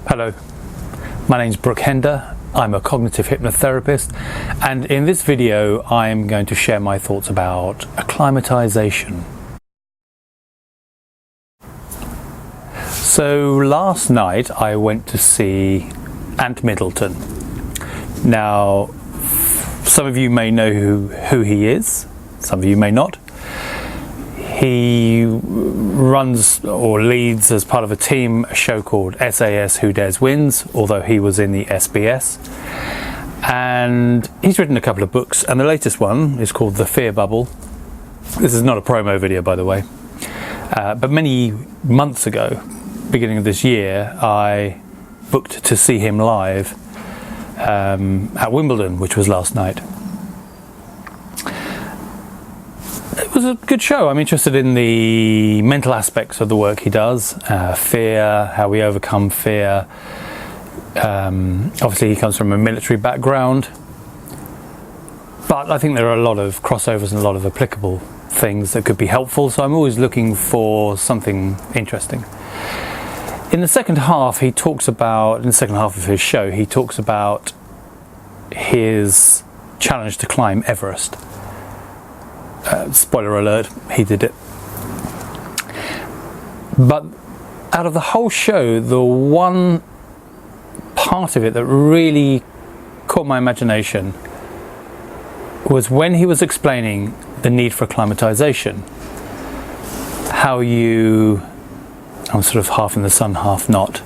Hello, my name's Brooke Hender. I'm a cognitive hypnotherapist, and in this video I'm going to share my thoughts about acclimatization. So last night I went to see Ant Middleton. Now, some of you may know who he is, some of you may not. He runs or leads as part of a show called SAS Who Dares Wins, although he was in the SBS. And he's written a couple of books, and the latest one is called The Fear Bubble. This is not a promo video, by the way. But many months ago, beginning of this year, I booked to see him live at Wimbledon, which was last night. It was a good show. I'm interested in the mental aspects of the work he does, fear, how we overcome fear. Obviously he comes from a military background, but I think there are a lot of crossovers and a lot of applicable things that could be helpful, so I'm always looking for something interesting. In the second half of his show, he talks about his challenge to climb Everest. Spoiler alert, he did it. But out of the whole show, the one part of it that really caught my imagination was when he was explaining the need for acclimatization. I'm sort of half in the sun, half not.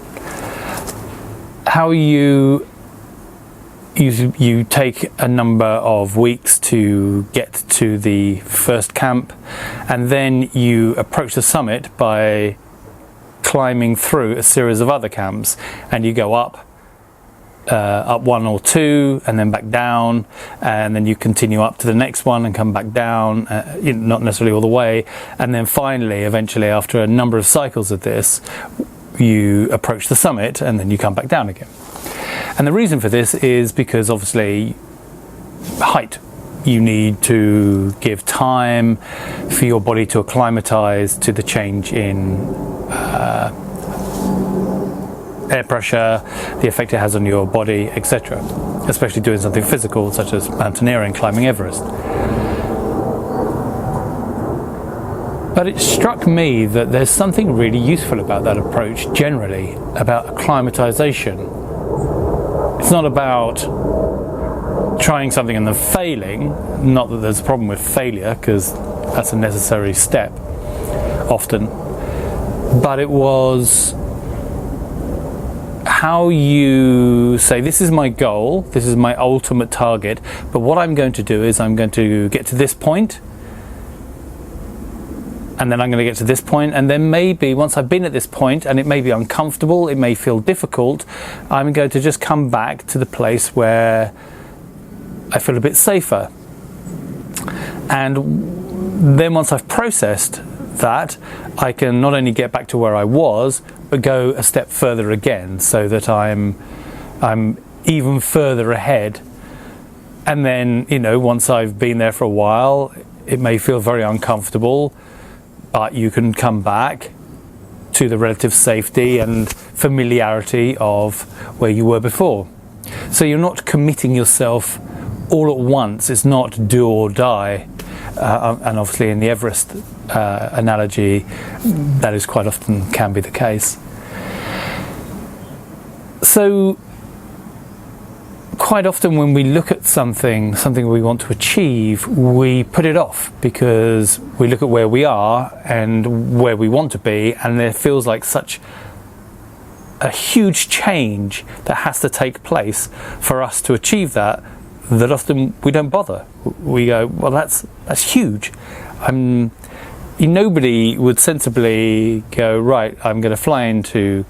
How you take a number of weeks to get to the first camp, and then you approach the summit by climbing through a series of other camps, and you go up one or two and then back down, and then you continue up to the next one and come back down, not necessarily all the way, and then finally, eventually, after a number of cycles of this, you approach the summit and then you come back down again. And the reason for this is because obviously height. You need to give time for your body to acclimatize to the change in air pressure, the effect it has on your body, etc. Especially doing something physical such as mountaineering, climbing Everest. But it struck me that there's something really useful about that approach generally, about acclimatization. It's not about trying something and then failing, not that there's a problem with failure, because that's a necessary step often, but it was how you say, this is my goal, this is my ultimate target, but what I'm going to do is I'm going to get to this point, and then I'm going to get to this point, and then maybe once I've been at this point, and it may be uncomfortable, it may feel difficult, I'm going to just come back to the place where I feel a bit safer. And then once I've processed that, I can not only get back to where I was, but go a step further again, so that I'm even further ahead. And then, once I've been there for a while, it may feel very uncomfortable, but you can come back to the relative safety and familiarity of where you were before. So you're not committing yourself all at once. It's not do or die. And obviously in the Everest analogy, that is quite often can be the case. So quite often when we look at something we want to achieve, we put it off because we look at where we are and where we want to be, and there feels like such a huge change that has to take place for us to achieve that often we don't bother. We go, well, that's huge. Nobody would sensibly go, right, I'm going to fly into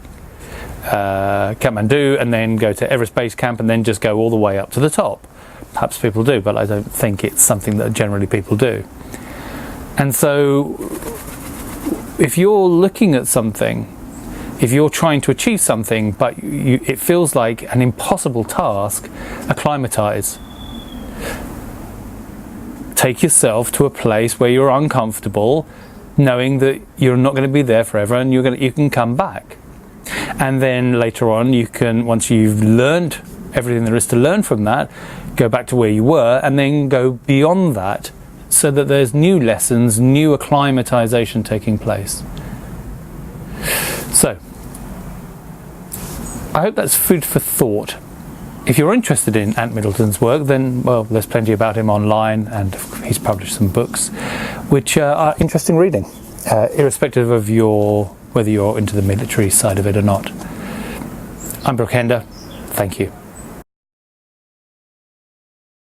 Kathmandu and then go to Everest Base Camp and then just go all the way up to the top. Perhaps people do, but I don't think it's something that generally people do. And so if you're looking at something, if you're trying to achieve something but it feels like an impossible task, acclimatize. Take yourself to a place where you're uncomfortable, knowing that you're not going to be there forever and you can come back. And then later on, you can, once you've learned everything there is to learn from that, go back to where you were and then go beyond that, so that there's new lessons, new acclimatization taking place. So, I hope that's food for thought. If you're interested in Ant Middleton's work, then, well, there's plenty about him online, and he's published some books which are interesting reading, irrespective of whether you're into the military side of it or not. I'm Brooke Hender. Thank you.